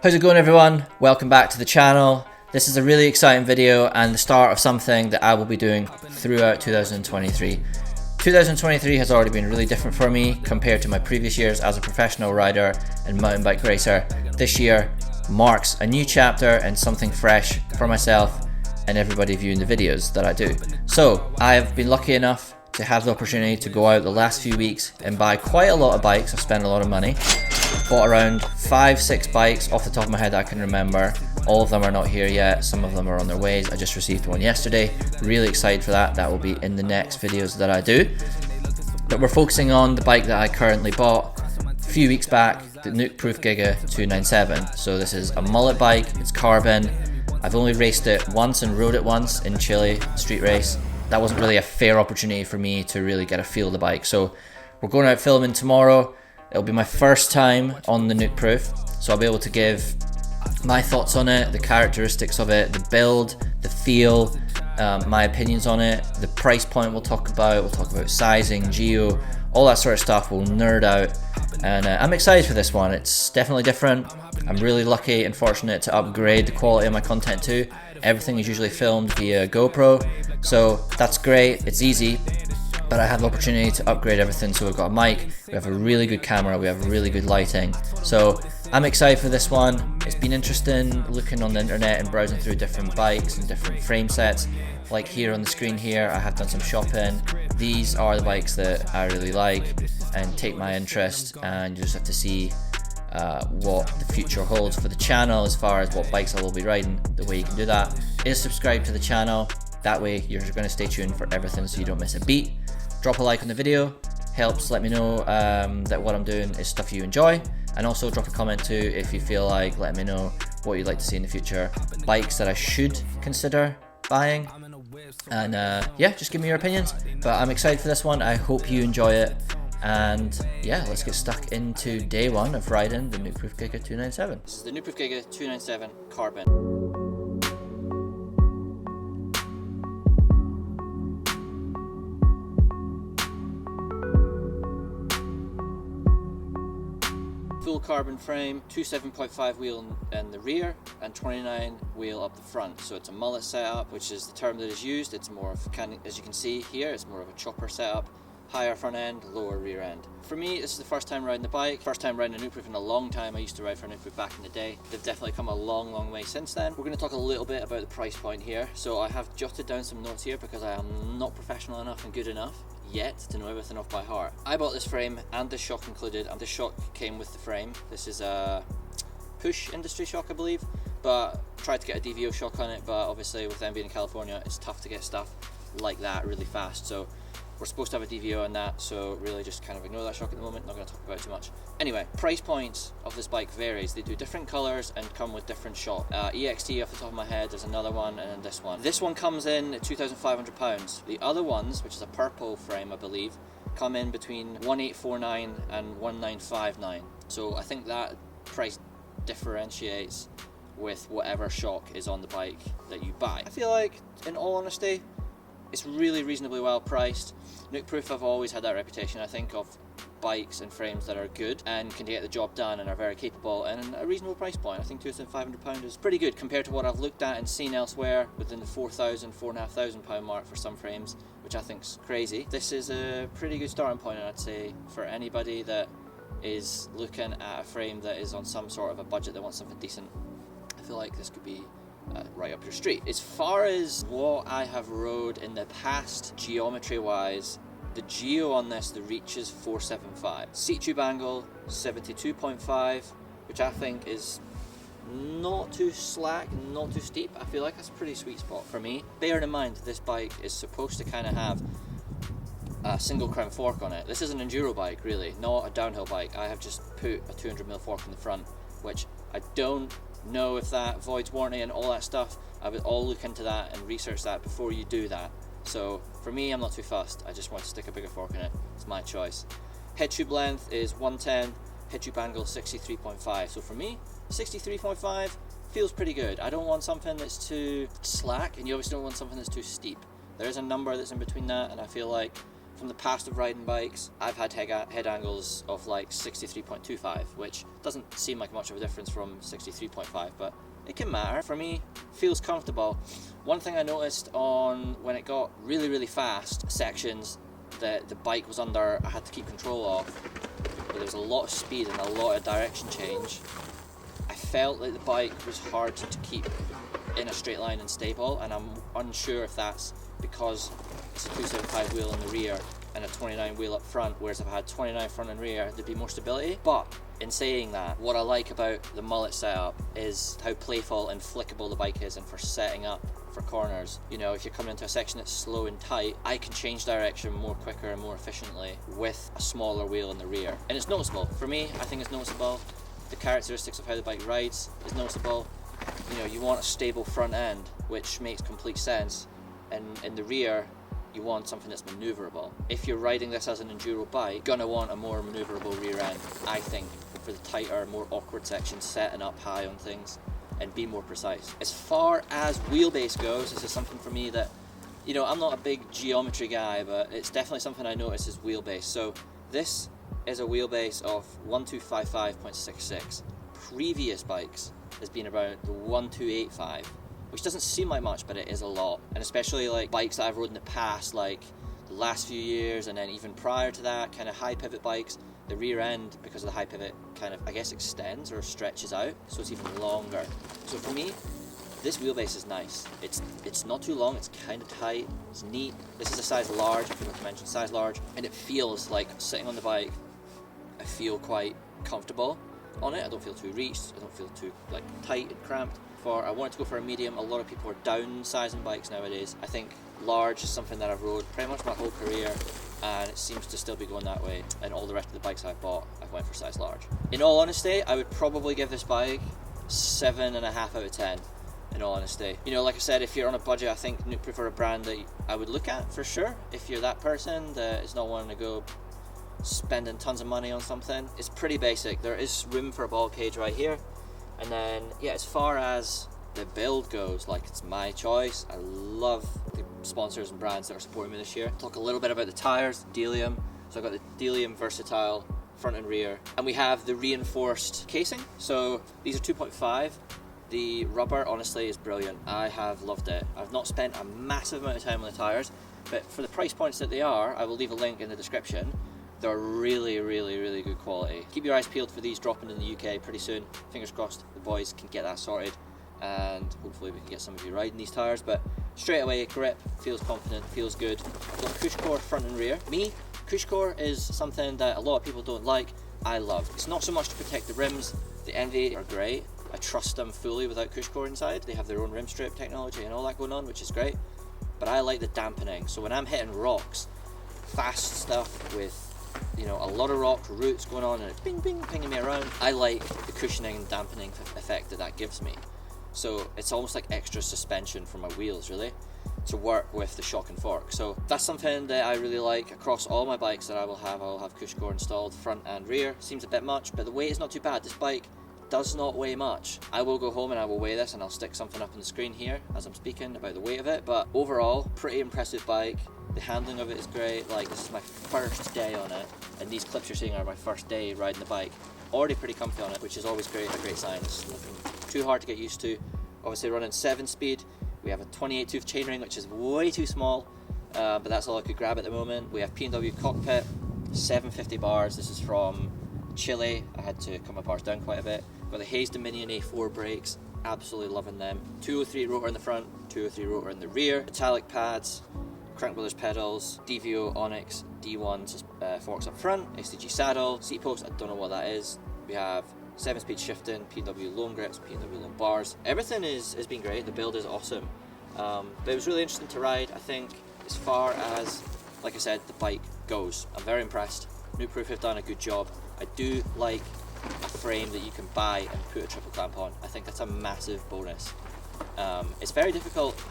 How's it going, everyone? Welcome back to the channel. This is a really exciting video and the start of something that I will be doing throughout 2023. 2023 has already been really different for me compared to my previous years as a professional rider and mountain bike racer. This year marks a new chapter and something fresh for myself and everybody viewing the videos that I do. So I have been lucky enough to have the opportunity to go out the last few weeks and buy quite a lot of bikes. I've spent a lot of money. Bought around 5-6 bikes off the top of my head that I can remember. All of them are not here yet, some of them are on their ways. I just received one yesterday, really excited for that. That will be in the next videos that I do. But we're focusing on the bike that I currently bought a few weeks back, the Nukeproof Giga 297. So this is a mullet bike, it's carbon. I've only raced it once and rode it once in Chile, street race. That wasn't really a fair opportunity for me to really get a feel of the bike. So we're going out filming tomorrow. It'll be my first time on the Nukeproof, so I'll be able to give my thoughts on it, the characteristics of it, the build, the feel, my opinions on it, the price point we'll talk about sizing, geo, all that sort of stuff. We'll nerd out, and I'm excited for this one. It's definitely different. I'm really lucky and fortunate to upgrade the quality of my content too. Everything is usually filmed via GoPro, so that's great, it's easy. But I have the opportunity to upgrade everything. So we've got a mic, we have a really good camera, we have really good lighting. So I'm excited for this one. It's been interesting looking on the internet and browsing through different bikes and different frame sets. Like here on the screen here, I have done some shopping. These are the bikes that I really like and take my interest, and you just have to see what the future holds for the channel as far as what bikes I will be riding. The way you can do that is subscribe to the channel. That way you're going to stay tuned for everything so you don't miss a beat. Drop a like on the video, helps let me know that what I'm doing is stuff you enjoy, and also drop a comment too if you feel like letting me know what you'd like to see in the future, bikes that I should consider buying, and yeah, just give me your opinions. But I'm excited for this one, I hope you enjoy it, and yeah, let's get stuck into day one of riding the Nukeproof Giga 297. This is the Nukeproof Giga 297 Carbon. Full carbon frame, 27.5 wheel in the rear and 29 wheel up the front. So it's a mullet setup, which is the term that is used. It's more of, as you can see here, it's more of a chopper setup. Higher front end, lower rear end. For me, this is the first time riding the bike, first time riding a Nukeproof in a long time. I used to ride for a Nukeproof back in the day. They've definitely come a long way since then. We're going to talk a little bit about the price point here. So I have jotted down some notes here because I am not professional enough and good enough yet to know everything off by heart. I bought this frame and this shock included, and this shock came with the frame. This is a push industry shock, I believe, but tried to get a DVO shock on it, but obviously with them being in California, it's tough to get stuff like that really fast. So we're supposed to have a DVO on that, so really just kind of ignore that shock at the moment, not going to talk about it too much. Anyway, price points of this bike varies. They do different colours and come with different shock. EXT off the top of my head, there's another one, and then this one. This one comes in at £2,500. The other ones, which is a purple frame I believe, come in between 1,849 and 1,959. So I think that price differentiates with whatever shock is on the bike that you buy. I feel like, in all honesty, it's really reasonably well priced. Nukeproof have always had that reputation, I think, of bikes and frames that are good and can get the job done and are very capable, and a reasonable price point. I think £2,500 is pretty good compared to what I've looked at and seen elsewhere within the £4,000, £4,500 mark for some frames, which I think is crazy. This is a pretty good starting point, I'd say, for anybody that is looking at a frame that is on some sort of a budget that wants something decent. I feel like this could be right up your street. As far as what I have rode in the past, geometry wise, the geo on this, the reach is 475. Seat tube angle 72.5, which I think is not too slack, not too steep. I feel like that's a pretty sweet spot for me. Bearing in mind this bike is supposed to kind of have a single crown fork on it. This is an enduro bike really, not a downhill bike. I have just put a 200mm fork in the front, which I don't know if that voids warranty and all that stuff. I would all look into that and research that before you do that. So for me, I'm not too fussed. I just want to stick a bigger fork in it. It's my choice. Head tube length is 110, head tube angle 63.5. So for me, 63.5 feels pretty good. I don't want something that's too slack, and you obviously don't want something that's too steep. There is a number that's in between that, and I feel like from the past of riding bikes, I've had head angles of like 63.25, which doesn't seem like much of a difference from 63.5, but it can matter. For me, feels comfortable. One thing I noticed on when it got really, really fast sections that the bike was under, I had to keep control of, but there's a lot of speed and a lot of direction change. I felt like the bike was hard to keep in a straight line and stable, and I'm unsure if that's because it's a 275 wheel in the rear and a 29 wheel up front, whereas if I had 29 front and rear, there'd be more stability. But in saying that, what I like about the mullet setup is how playful and flickable the bike is, and for setting up for corners. You know, if you're coming into a section that's slow and tight, I can change direction more quicker and more efficiently with a smaller wheel in the rear. And it's noticeable. For me, I think it's noticeable. The characteristics of how the bike rides is noticeable. You know, you want a stable front end, which makes complete sense, and in the rear you want something that's maneuverable. If you're riding this as an enduro bike, you're gonna want a more maneuverable rear end, I think, for the tighter, more awkward sections, setting up high on things and be more precise. As far as wheelbase goes, this is something for me that, you know, I'm not a big geometry guy, but it's definitely something I notice is wheelbase. So this is a wheelbase of 1255.66. Previous bikes has been about the 1285, which doesn't seem like much, but it is a lot. And especially like bikes that I've rode in the past, like the last few years, and then even prior to that, kind of high pivot bikes, the rear end, because of the high pivot, kind of, I guess, extends or stretches out, so it's even longer. So for me, this wheelbase is nice. It's not too long, it's kind of tight, it's neat. This is a size large, I forgot to mention, size large, and it feels like sitting on the bike, I feel quite comfortable on it. I don't feel too reached, I don't feel too like tight and cramped. I wanted to go for a medium. A lot of people are downsizing bikes nowadays. I think large is something that I've rode pretty much my whole career, and it seems to still be going that way. And all the rest of the bikes I've bought, I've went for size large. In all honesty, I would probably give this bike 7.5 out of 10. In all honesty, you know, like I said, if you're on a budget, I think Nukeproof are a brand that I would look at for sure. If you're that person that is not wanting to go spending tons of money on something, it's pretty basic. There is room for a ball cage right here. And then, yeah, as far as the build goes, like, it's my choice. I love the sponsors and brands that are supporting me this year. Talk a little bit about the tires, Delium. So I've got the Delium Versatile front and rear. And we have the reinforced casing. So these are 2.5. The rubber, honestly, is brilliant. I have loved it. I've not spent a massive amount of time on the tires, but for the price points that they are, I will leave a link in the description. They're really, really, really good quality. Keep your eyes peeled for these dropping in the UK pretty soon. Fingers crossed the boys can get that sorted, and hopefully we can get some of you riding these tyres. But straight away, grip, feels confident, feels good. I've got Cushcore front and rear. Me, Cushcore is something that a lot of people don't like. I love. It's not so much to protect the rims. The Envy are great. I trust them fully without Cushcore inside. They have their own rim strip technology and all that going on, which is great. But I like the dampening. So when I'm hitting rocks, fast stuff with, you know, a lot of rock roots going on and it's bing bing pinging me around, I like the cushioning and dampening effect that gives me. So it's almost like extra suspension for my wheels, really, to work with the shock and fork. So that's something that I really like across all my bikes that I will have Cushcore installed front and rear. Seems a bit much, but the weight is not too bad. This bike does not weigh much. I will go home and I will weigh this, and I'll stick something up on the screen here as I'm speaking about the weight of it. But overall, pretty impressive bike. The handling of it is great. Like, this is my first day on it, and these clips you're seeing are my first day riding the bike. Already pretty comfy on it, which is always great, a great sign. It's nothing too hard to get used to. Obviously running 7-speed. We have a 28 tooth chainring, which is way too small, but that's all I could grab at the moment. We have P&W cockpit, 750 bars. This is from Chile. I had to cut my bars down quite a bit. Got the Hayes Dominion A4 brakes, absolutely loving them. 203 rotor in the front, 203 rotor in the rear. Metallic pads, Crank Brothers pedals, DVO Onyx D1 forks up front, STG saddle, seat post, I don't know what that is. We have 7-speed shifting, P&W lone grips, P&W lone bars. Everything has been great, the build is awesome. But it was really interesting to ride. I think as far as, like I said, the bike goes, I'm very impressed. Nukeproof have done a good job. I do like a frame that you can buy and put a triple clamp on. I think that's a massive bonus. It's very difficult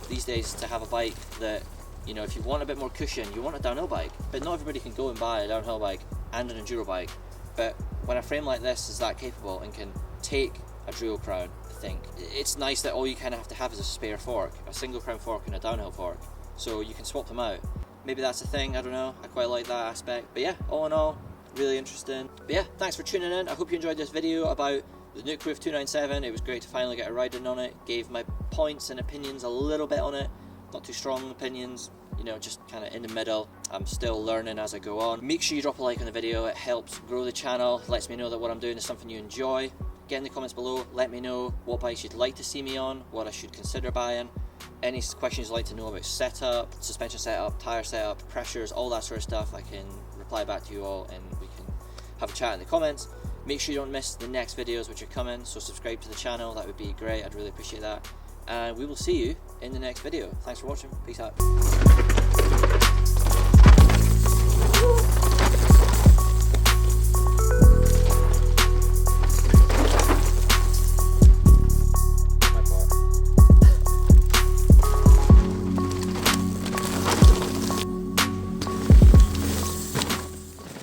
these days to have a bike that, you know, if you want a bit more cushion, you want a downhill bike, but not everybody can go and buy a downhill bike and an enduro bike. But when a frame like this is that capable and can take a dual crown, I think it's nice that all you kind of have to have is a spare fork, a single crown fork and a downhill fork, so you can swap them out. maybe that's a thing, I don't know. I quite like that aspect. But yeah, all in all, really interesting. But yeah, thanks for tuning in. I hope you enjoyed this video about the Nukeproof 297. It was great to finally get a ride in on it. Gave my points and opinions a little bit on it. Not too strong opinions, you know, just kind of in the middle. I'm still learning as I go on. Make sure you drop a like on the video. It helps grow the channel, lets me know that what I'm doing is something you enjoy. Get in the comments below, let me know what bikes you'd like to see me on, what I should consider buying, any questions you'd like to know about setup, suspension setup, tire setup, pressures, all that sort of stuff. I can reply back to you all and we can have a chat in the comments. Make sure you don't miss the next videos which are coming, so subscribe to the channel, that would be great, I'd really appreciate that. And we will see you in the next video. Thanks for watching, peace out.